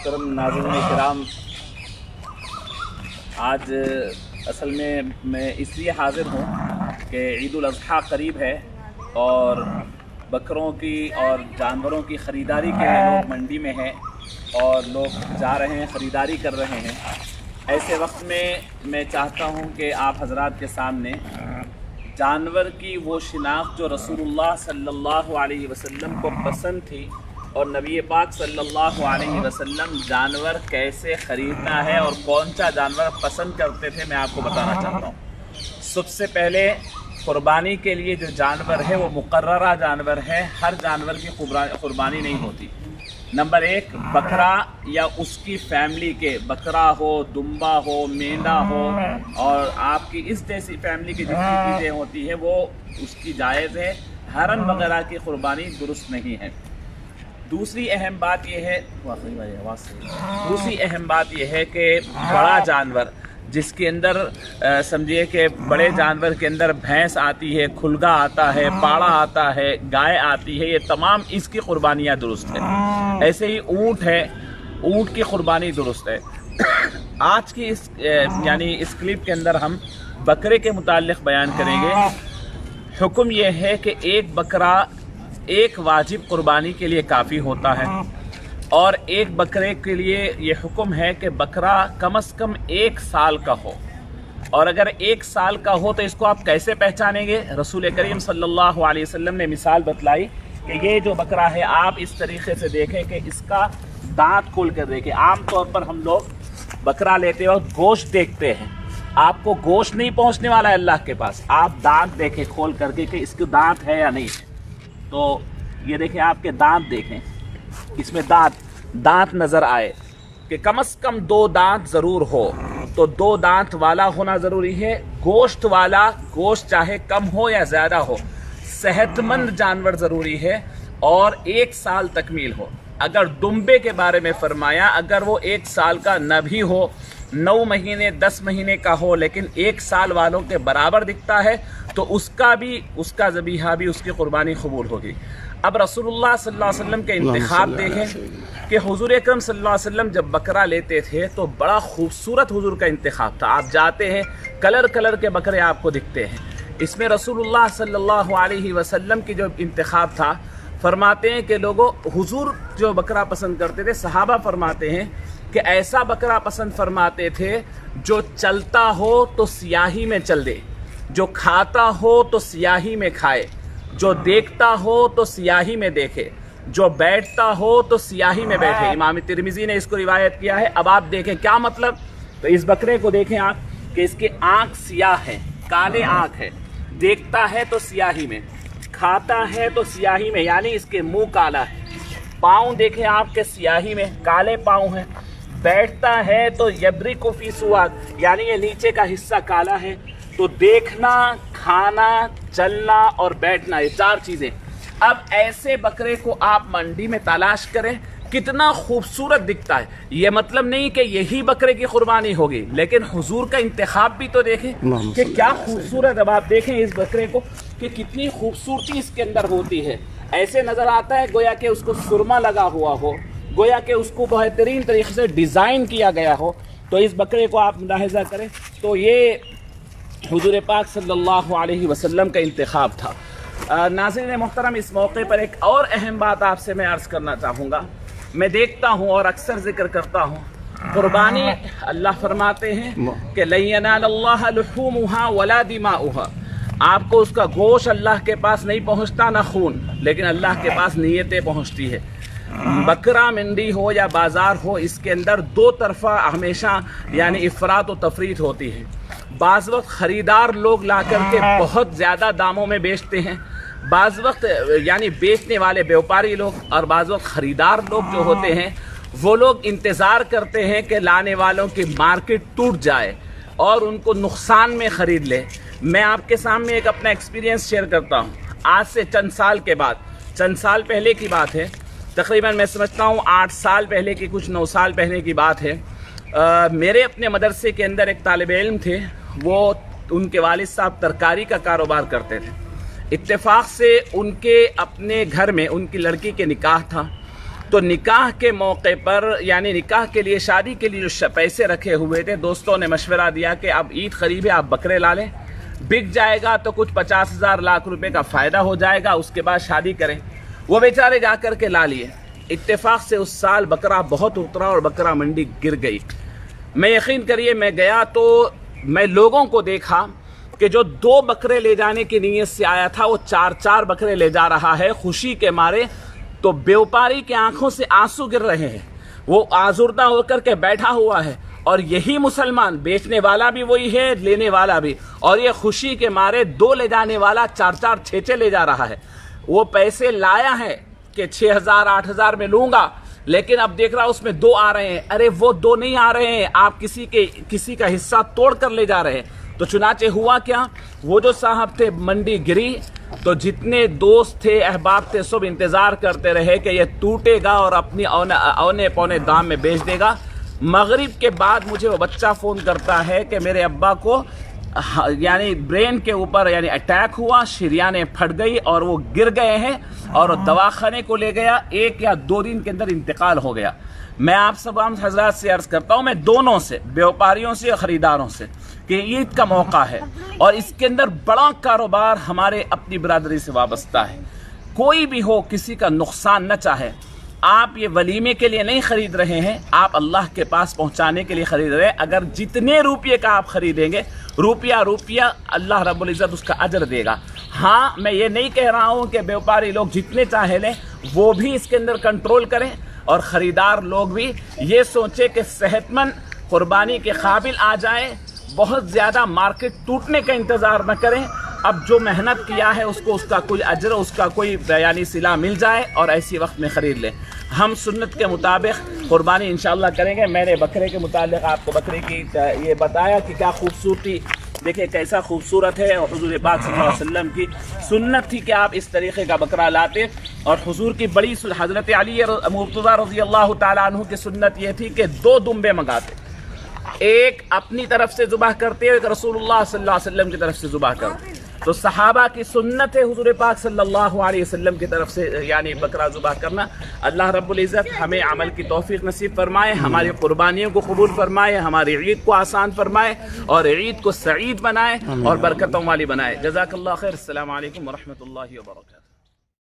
मोहतरम नाज़रीन किराम, आज असल में मैं इसलिए हाज़िर हूँ कि ईद उल अज़हा करीब है और बकरों की और जानवरों की ख़रीदारी के लिए लोग मंडी में हैं और लोग जा रहे हैं, ख़रीदारी कर रहे हैं। ऐसे वक्त में मैं चाहता हूँ कि आप हज़रात के सामने जानवर की वो शिनाख्त जो रसूलुल्लाह सल्लल्लाहु अलैहि वसल्लम को पसंद थी और नबी पाक सल्लल्लाहु अलैहि वसल्लम जानवर कैसे ख़रीदना है और कौन सा जानवर पसंद करते थे, मैं आपको बताना चाहता हूँ। सबसे पहले क़ुरबानी के लिए जो जानवर है वो मुकर्ररा जानवर है, हर जानवर की क़ुरबानी नहीं होती। नंबर एक, बकरा या उसकी फैमिली के, बकरा हो, दुम्बा हो, मेंढा हो और आपकी इस जैसी फैमिली की जितनी चीज़ें होती है वो उसकी जायज़ है। हरन वगैरह की क़ुरबानी दुरुस्त नहीं है। दूसरी अहम बात यह है कि बड़ा जानवर जिसके अंदर समझिए कि बड़े जानवर के अंदर भैंस आती है, खुलगा आता है, पाड़ा आता है, गाय आती है, ये तमाम इसकी क़ुरबानियाँ दुरुस्त है। ऐसे ही ऊँट है, ऊँट की क़ुरबानी दुरुस्त है। आज की इस क्लिप के अंदर हम बकरे के मुताल्लिक़ बयान करेंगे। हुक्म यह है कि एक बकरा एक वाजिब क़ुरबानी के लिए काफ़ी होता है और एक बकरे के लिए ये हुक्म है कि बकरा कम से कम 1 साल का हो। और अगर 1 साल का हो तो इसको आप कैसे पहचानेंगे? रसूल करीम सल्लल्लाहु अलैहि वसल्लम ने मिसाल बतलाई कि ये जो बकरा है आप इस तरीके से देखें कि इसका दांत खोल कर देखें। आम तौर पर हम लोग बकरा लेते वक्त गोश्त देखते हैं, आपको गोश्त नहीं पहुंचने वाला है अल्लाह के पास। आप दांत देखें खोल करके कि इसके दांत है या नहीं। तो ये देखें, आपके दांत देखें, इसमें दांत नज़र आए कि कम से कम 2 दांत ज़रूर हो। तो 2 दांत वाला होना ज़रूरी है। गोश्त वाला, गोश्त चाहे कम हो या ज़्यादा हो, सेहतमंद जानवर ज़रूरी है और 1 साल तकमील हो। अगर दुम्बे के बारे में फरमाया, अगर वो 1 साल का न भी हो, 9 महीने 10 महीने का हो, लेकिन 1 साल वालों के बराबर दिखता है तो उसका ज़बीहा भी, उसकी क़ुरबानी कबूल होगी। अब रसूलुल्लाह सल्लल्लाहु अलैहि वसल्लम के इंतखाब देखें कि हुज़ूर अकरम सल्लल्लाहु अलैहि वसल्लम जब बकरा लेते थे तो बड़ा खूबसूरत हुज़ूर का इंतखाब था। आप जाते हैं, कलर के बकरे आपको दिखते हैं। इसमें रसूलुल्लाह सल्लल्लाहु अलैहि वसल्लम की जो इंतखाब था, फरमाते हैं कि लोगों, हुज़ूर जो बकरा पसंद करते थे, सहाबा फरमाते हैं कि ऐसा बकरा पसंद फरमाते थे जो चलता हो तो सियाही में चल दे, जो खाता हो तो सियाही में खाए, जो देखता हो तो सियाही में देखे, जो बैठता हो तो सियाही में बैठे। इमाम तिरमिज़ी ने इसको रिवायत किया है। अब आप देखें क्या मतलब। तो इस बकरे को देखें आप कि इसके आँख सियाह है, काले आँख है, देखता है तो सियाही में, खाता है तो सियाही में, यानी इसके मुंह काला है। पाँव देखें आपके सियाही में, काले पाँव हैं। बैठता है तो यब्रिकु फी सुवाद, यानी ये नीचे का हिस्सा काला है। तो देखना, खाना, चलना और बैठना, ये 4 चीज़ें। अब ऐसे बकरे को आप मंडी में तलाश करें, कितना खूबसूरत दिखता है। ये मतलब नहीं कि यही बकरे की क़ुरबानी होगी, लेकिन हुजूर का इंतखाब भी तो देखें कि क्या खूबसूरत। अब आप देखें इस बकरे को कि कितनी खूबसूरती इसके अंदर होती है। ऐसे नज़र आता है गोया कि उसको सुरमा लगा हुआ हो, गोया कि उसको बेहतरीन तरीके से डिज़ाइन किया गया हो। तो इस बकरे को आप मुलाहिज़ा करें तो ये हुज़ूर पाक सल्लल्लाहु अलैहि वसल्लम का इंतखाब था। नाज़रीन मोहतरम, इस मौके पर एक और अहम बात आपसे मैं अर्ज़ करना चाहूँगा। मैं देखता हूँ और अक्सर ज़िक्र करता हूँ, क़ुरबानी अल्लाह फरमाते हैं कि लन यनालल्लाह लुहूमुहा वला दिमाउहा, आपको उसका गोश्त अल्लाह के पास नहीं पहुँचता, ना खून, लेकिन अल्लाह के पास नीयतें पहुँचती है। बकरा मंडी हो या बाज़ार हो, इसके अंदर 2 तरफ़ा हमेशा यानी इफ़रात व तफरीत होती है। बाज़ वक्त ख़रीदार लोग ला करके बहुत ज़्यादा दामों में बेचते हैं, बाज़ वक्त यानी बेचने वाले व्यापारी लोग, और बाज़ वक्त ख़रीदार लोग जो होते हैं वो लोग इंतज़ार करते हैं कि लाने वालों की मार्केट टूट जाए और उनको नुकसान में ख़रीद ले। मैं आपके सामने एक अपना एक्सपीरियंस शेयर करता हूँ। आज से चंद साल पहले की बात है, तकरीबन मैं समझता हूँ 8 साल पहले की, कुछ 9 साल पहले की बात है। मेरे अपने मदरसे के अंदर एक तालिब इल्म थे, वो उनके वालिद साहब तरकारी का कारोबार करते थे। इत्तेफाक से उनके अपने घर में उनकी लड़की के निकाह था تو نکاح کے موقع پر یعنی نکاح کے لیے شادی کے لیے جو پیسے رکھے ہوئے تھے دوستوں نے مشورہ دیا کہ اب عید قریب ہے آپ بکرے لا لیں، بک جائے گا تو کچھ 50,000 لاکھ روپے کا فائدہ ہو جائے گا، اس کے بعد شادی کریں۔ وہ بیچارے جا کر کے لا لیے۔ اتفاق سے اس سال بکرا بہت اترا اور بکرا منڈی گر گئی۔ میں یقین کریے میں گیا تو میں لوگوں کو دیکھا کہ جو 2 بکرے لے جانے کی نیت سے آیا تھا وہ 4 بکرے لے جا رہا ہے خوشی کے مارے، تو بیوپاری کی آنکھوں سے آنسو گر رہے ہیں، وہ آزردہ ہو کر کے بیٹھا ہوا ہے، اور یہی مسلمان بیچنے والا بھی وہی ہے لینے والا بھی، اور یہ خوشی کے مارے 2 لے جانے والا 4 6 لے جا رہا ہے۔ وہ پیسے لایا ہے کہ 6,000 8,000 میں لوں گا، لیکن اب دیکھ رہا اس میں 2 آ رہے ہیں، ارے وہ 2 نہیں آ رہے ہیں، آپ کسی کا حصہ توڑ کر لے جا رہے ہیں۔ تو چنانچہ ہوا کیا، وہ جو صاحب تھے منڈی گری تو جتنے دوست تھے احباب تھے سب انتظار کرتے رہے کہ یہ ٹوٹے گا اور اپنی اونے پونے دام میں بیچ دے گا۔ مغرب کے بعد مجھے وہ بچہ فون کرتا ہے کہ میرے ابا کو یعنی برین کے اوپر یعنی اٹیک ہوا، شریانیں پھٹ گئی اور وہ گر گئے ہیں اور دواخانے کو لے گیا، 1 یا 2 دن کے اندر انتقال ہو گیا۔ میں آپ سب حضرات سے عرض کرتا ہوں، میں دونوں سے بیوپاریوں سے اور خریداروں سے کہ عید کا موقع ہے اور اس کے اندر بڑا کاروبار ہمارے اپنی برادری سے وابستہ ہے، کوئی بھی ہو کسی کا نقصان نہ چاہے۔ آپ یہ ولیمے کے لیے نہیں خرید رہے ہیں، آپ اللہ کے پاس پہنچانے کے لیے خرید رہے ہیں۔ اگر جتنے روپیے کا آپ خریدیں گے روپیہ اللہ رب العزت اس کا اجر دے گا۔ ہاں میں یہ نہیں کہہ رہا ہوں کہ بیوپاری لوگ جتنے چاہے لیں، وہ بھی اس کے اندر کنٹرول کریں، اور خریدار لوگ بھی یہ سوچے کہ صحت مند قربانی کے قابل آ جائے، بہت زیادہ مارکیٹ ٹوٹنے کا انتظار نہ کریں، اب جو محنت کیا ہے اس کو اس کا کوئی اجر اس کا کوئی یعنی صلہ مل جائے اور ایسی وقت میں خرید لیں۔ ہم سنت کے مطابق قربانی انشاءاللہ کریں گے۔ میں نے بکرے کے متعلق آپ کو بکرے کی یہ بتایا کہ کیا خوبصورتی، دیکھیں کیسا خوبصورت ہے، اور حضور پاک صلی اللہ علیہ وسلم کی سنت تھی کہ آپ اس طریقے کا بکرا لاتے، اور حضور کی بڑی حضرت علی مرتضیٰ رضی اللہ تعالیٰ عنہ کی سنت یہ تھی کہ 2 دمبے منگاتے، ایک اپنی طرف سے ذبح کرتے، ایک رسول اللہ صلی اللہ علیہ وسلم کی طرف سے ذبح کرتے۔ تو صحابہ کی سنت ہے حضور پاک صلی اللہ علیہ وسلم کی طرف سے یعنی بکرا ذبح کرنا۔ اللہ رب العزت ہمیں عمل کی توفیق نصیب فرمائے، ہماری قربانیوں کو قبول فرمائے، ہماری عید کو آسان فرمائے، اور عید کو سعید بنائے اور برکتوں والی بنائے۔ جزاک اللہ خیر۔ السلام علیکم ورحمۃ اللہ وبرکاتہ۔